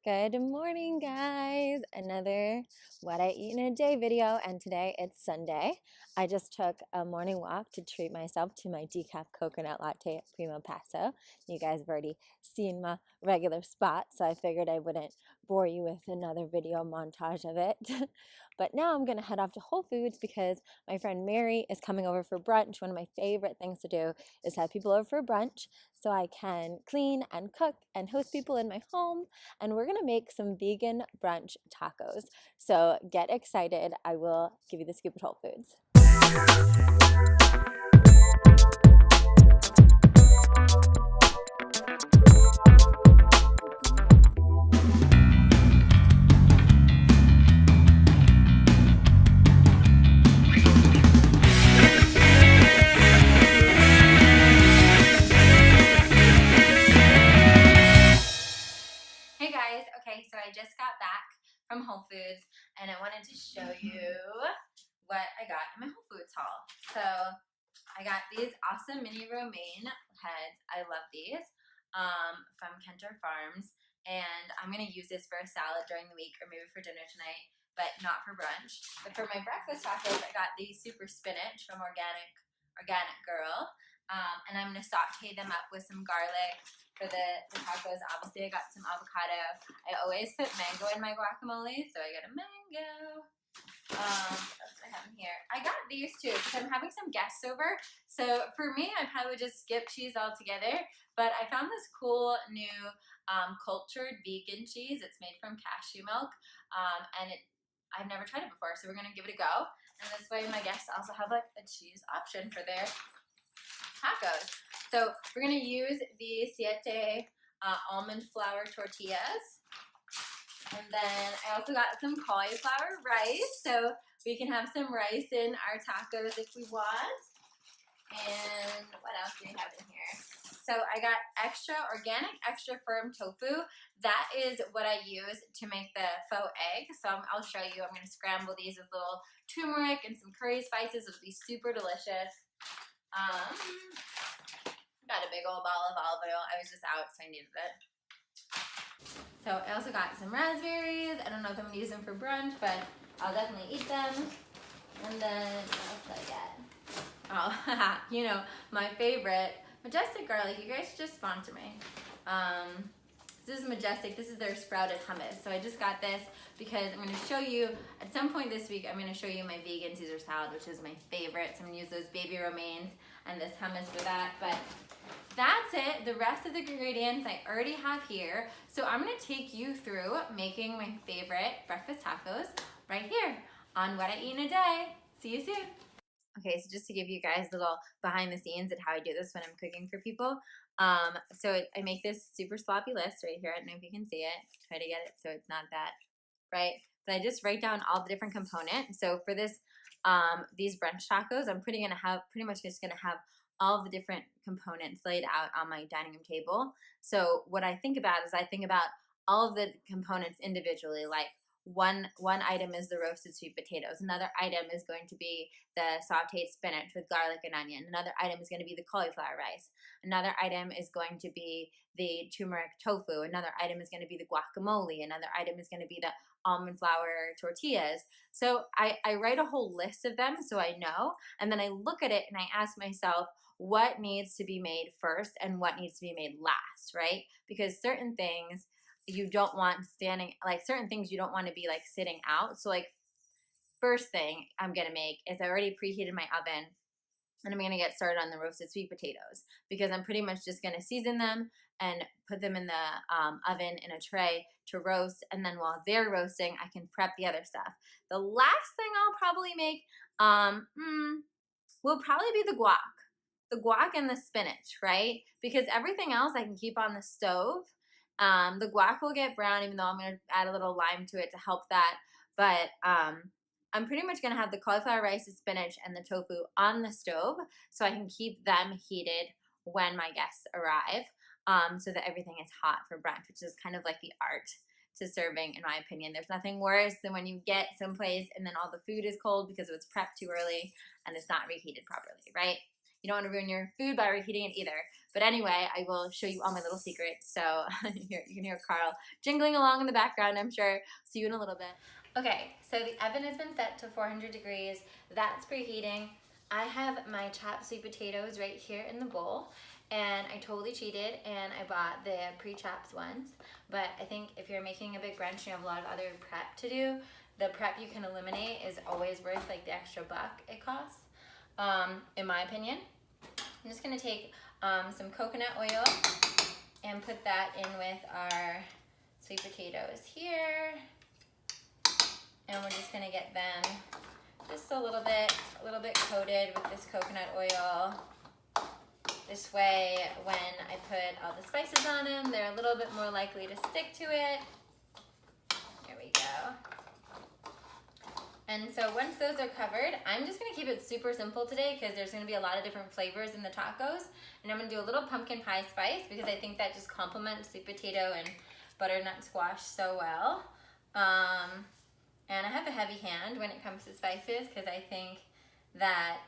Good morning, guys. Another What I Eat in a Day video, and today it's Sunday. I just took a morning walk to treat myself to my decaf coconut latte at Primo Passo. You guys have already seen my regular spot, so I figured I wouldn't bore you with another video montage of it. But now I'm going to head off to Whole Foods because my friend Mary is coming over for brunch. One of my favorite things to do is have people over for brunch so I can clean and cook and host people in my home, and we're gonna make some vegan brunch tacos. So get excited. I will give you the scoop at Whole Foods. Hey guys, okay, so I just got back from Whole Foods and I wanted to show you what I got in my Whole Foods haul. So I got these awesome mini romaine heads. I love these from Kentor Farms, and I'm gonna use this for a salad during the week or maybe for dinner tonight, but not for brunch. But for my breakfast tacos, I got these super spinach from Organic Girl, and I'm gonna saute them up with some garlic for the tacos. Obviously, I got some avocado. I always put mango in my guacamole, so I got a mango. What else do I have in here? I got these too because I'm having some guests over. So for me, I probably would just skip cheese altogether. But I found this cool new cultured vegan cheese. It's made from cashew milk, and I've never tried it before, so we're gonna give it a go. And this way, my guests also have like a cheese option for their tacos. So we're gonna use the siete almond flour tortillas. And then I also got some cauliflower rice, so we can have some rice in our tacos if we want. And what else do we have in here? So I got organic extra firm tofu. That is what I use to make the faux egg. So I'll show you. I'm gonna scramble these with little turmeric and some curry spices. It'll be super delicious. Got a big old ball of olive oil. I was just out, so I needed it. So I also got some raspberries. I don't know if I'm gonna use them for brunch, but I'll definitely eat them. And then what else did I get? Oh, you know, my favorite, Majestic Garlic. You guys should just sponsor me. This is Majestic. This is their sprouted hummus. So I just got this because I'm gonna show you, at some point this week, I'm gonna show you my vegan Caesar salad, which is my favorite. So I'm gonna use those baby romaines and this hummus for that. But that's it. The rest of the ingredients I already have here. So I'm gonna take you through making my favorite breakfast tacos right here on What I Eat in a Day. See you soon. Okay, so just to give you guys a little behind the scenes at how I do this when I'm cooking for people. I make this super sloppy list right here. I don't know if you can see it. Try to get it so it's not that right. But I just write down all the different components. So for this, these brunch tacos, I'm pretty much just gonna have all the different components laid out on my dining room table. So what I think about is I think about all of the components individually, like one item is the roasted sweet potatoes. Another item is going to be the sauteed spinach with garlic and onion. Another item is going to be the cauliflower rice. Another item is going to be the turmeric tofu. Another item is going to be the guacamole. Another item is going to be the almond flour tortillas. So I write a whole list of them so I know, and then I look at it and I ask myself what needs to be made first and what needs to be made last, right? Because certain things you don't want certain things you don't want to be like sitting out. So like first thing I'm gonna make is I already preheated my oven, and I'm gonna get started on the roasted sweet potatoes because I'm pretty much just gonna season them and put them in the oven in a tray to roast, and then while they're roasting I can prep the other stuff. The last thing I'll probably make will probably be the guac and the spinach, right? Because everything else I can keep on the stove. The guac will get brown, even though I'm going to add a little lime to it to help that. But I'm pretty much going to have the cauliflower rice, the spinach, and the tofu on the stove so I can keep them heated when my guests arrive, so that everything is hot for brunch, which is kind of like the art to serving, in my opinion. There's nothing worse than when you get someplace and then all the food is cold because it was prepped too early and it's not reheated properly, right? you don't want to ruin your food by reheating it either. But anyway, I will show you all my little secrets. So you can hear Carl jingling along in the background, I'm sure. See you in a little bit. Okay, so the oven has been set to 400 degrees. That's preheating. I have my chopped sweet potatoes right here in the bowl, and I totally cheated and I bought the pre-chopped ones. But I think if you're making a big brunch and you have a lot of other prep to do, the prep you can eliminate is always worth like the extra buck it costs, in my opinion. I'm just gonna take some coconut oil and put that in with our sweet potatoes here. And we're just gonna get them just a little bit coated with this coconut oil. This way, when I put all the spices on them, they're a little bit more likely to stick to it. There we go. And so once those are covered, I'm just gonna keep it super simple today because there's gonna be a lot of different flavors in the tacos. And I'm gonna do a little pumpkin pie spice because I think that just complements sweet potato and butternut squash so well. And I have a heavy hand when it comes to spices because I think that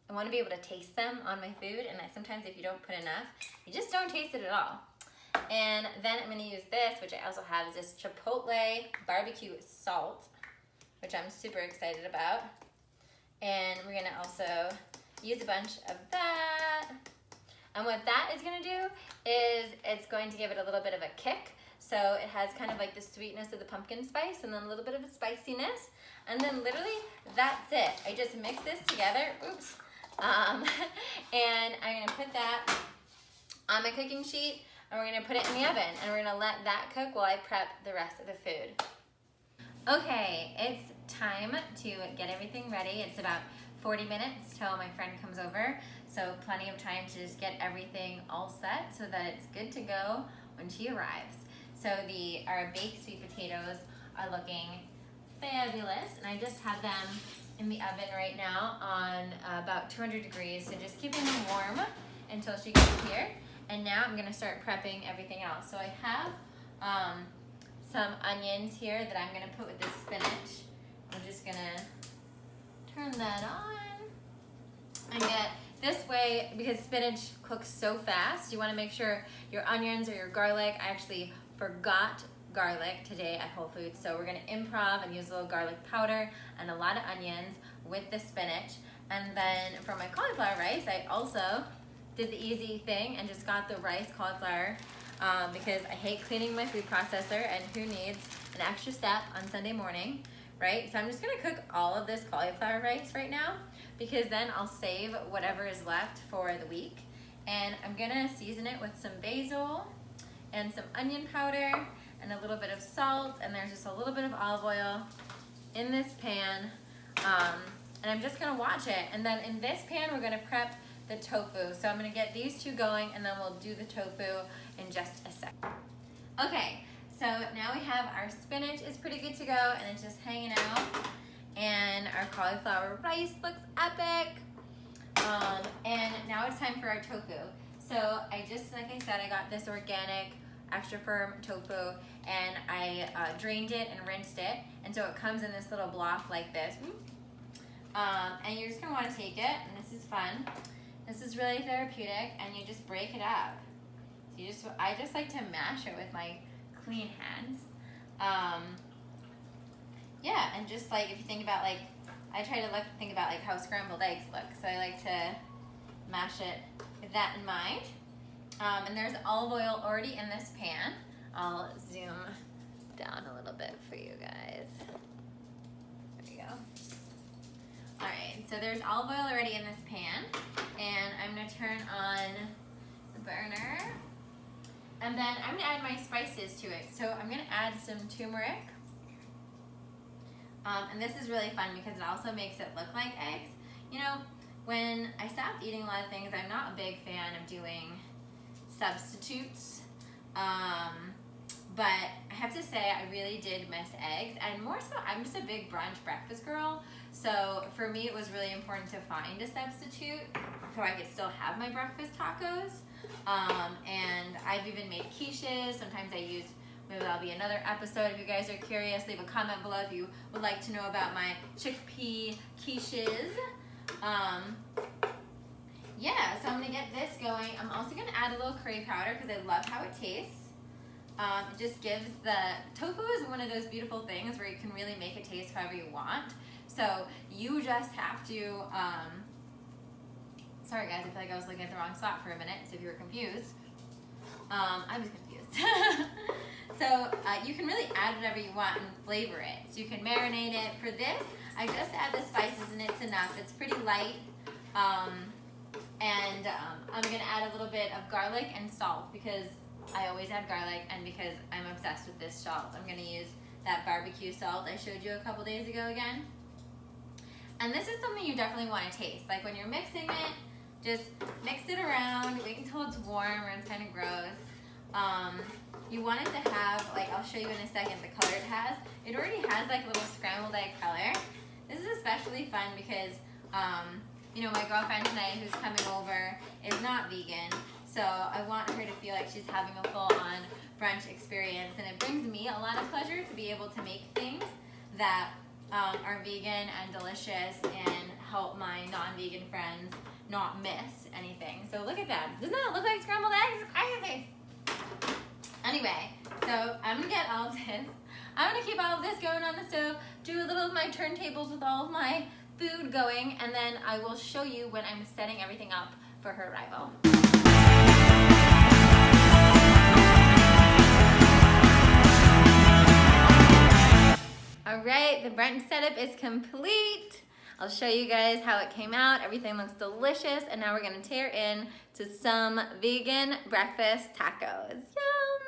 I want to be able to taste them on my food, and sometimes if you don't put enough, you just don't taste it at all. And then I'm going to use this, which I also have, is this Chipotle barbecue salt, which I'm super excited about. And we're going to also use a bunch of that. And what that is going to do is it's going to give it a little bit of a kick. So it has kind of like the sweetness of the pumpkin spice and then a little bit of a spiciness. And then literally, that's it. I just mix this together. Oops. And I'm gonna put that on my cooking sheet and we're gonna put it in the oven and we're gonna let that cook while I prep the rest of the food. Okay, it's time to get everything ready. It's about 40 minutes till my friend comes over. So plenty of time to just get everything all set so that it's good to go when she arrives. So our baked sweet potatoes are looking fabulous, and I just have them in the oven right now on about 200 degrees, so just keeping them warm until she gets here. And now I'm gonna start prepping everything else. So I have some onions here that I'm gonna put with this spinach. I'm just gonna turn that on and get this way, because spinach cooks so fast, you wanna make sure your onions or your garlic, I actually forgot garlic today at Whole Foods, so we're gonna improv and use a little garlic powder and a lot of onions with the spinach. And then for my cauliflower rice, I also did the easy thing and just got the rice cauliflower because I hate cleaning my food processor, and who needs an extra step on Sunday morning, right? So I'm just gonna cook all of this cauliflower rice right now because then I'll save whatever is left for the week. And I'm gonna season it with some basil and some onion powder and a little bit of salt, and there's just a little bit of olive oil in this pan. And I'm just gonna watch it. And then in this pan, we're gonna prep the tofu. So I'm gonna get these two going and then we'll do the tofu in just a sec. Okay, so now we have our spinach is pretty good to go and it's just hanging out. And our cauliflower rice looks epic. And now it's time for our tofu. So I just, like I said, I got this organic, extra firm tofu, and I drained it and rinsed it, and so it comes in this little block like this. And you're just gonna want to take it, and this is fun. This is really therapeutic, and you just break it up. So I just like to mash it with my clean hands. Yeah, and just like if you think about like, I try to think about like how scrambled eggs look, so I like to mash it with that in mind. And there's olive oil already in this pan. I'll zoom down a little bit for you guys. There we go. All right, so there's olive oil already in this pan, and I'm gonna turn on the burner. And then I'm gonna add my spices to it. So I'm gonna add some turmeric. And this is really fun because it also makes it look like eggs. You know, when I stopped eating a lot of things, I'm not a big fan of doing substitutes. But I have to say I really did miss eggs, and more so I'm just a big brunch breakfast girl. So for me it was really important to find a substitute so I could still have my breakfast tacos. And I've even made quiches. Sometimes I use, maybe that'll be another episode. If you guys are curious, leave a comment below if you would like to know about my chickpea quiches. yeah, so I'm gonna get this going. I'm also gonna add a little curry powder because I love how it tastes. It just gives tofu is one of those beautiful things where you can really make it taste however you want. So you just have to, sorry guys, I feel like I was looking at the wrong spot for a minute, so if you were confused. I was confused. So you can really add whatever you want and flavor it. So you can marinate it. For this, I just add the spices and it's enough. It's pretty light. I'm gonna add a little bit of garlic and salt because I always add garlic and because I'm obsessed with this salt. I'm gonna use that barbecue salt I showed you a couple days ago again. And this is something you definitely wanna taste. Like when you're mixing it, just mix it around, wait until it's warm or it's kind of gross. You want it to have, like I'll show you in a second the color it has. It already has like a little scrambled egg color. This is especially fun because you know, my girlfriend tonight who's coming over is not vegan, so I want her to feel like she's having a full-on brunch experience, and it brings me a lot of pleasure to be able to make things that are vegan and delicious and help my non-vegan friends not miss anything. So look at that. Doesn't that look like scrambled eggs? It's crazy. Anyway, so I'm gonna get all of this. I'm gonna keep all of this going on the stove, do a little of my turntables with all of my food going, and then I will show you when I'm setting everything up for her arrival. All right, the brunch setup is complete. I'll show you guys how it came out. Everything looks delicious, and now we're gonna tear in to some vegan breakfast tacos. Yum!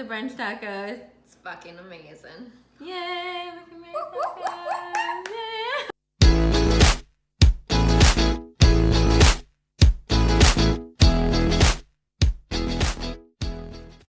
Brunch tacos. It's fucking amazing. Yay! Look at my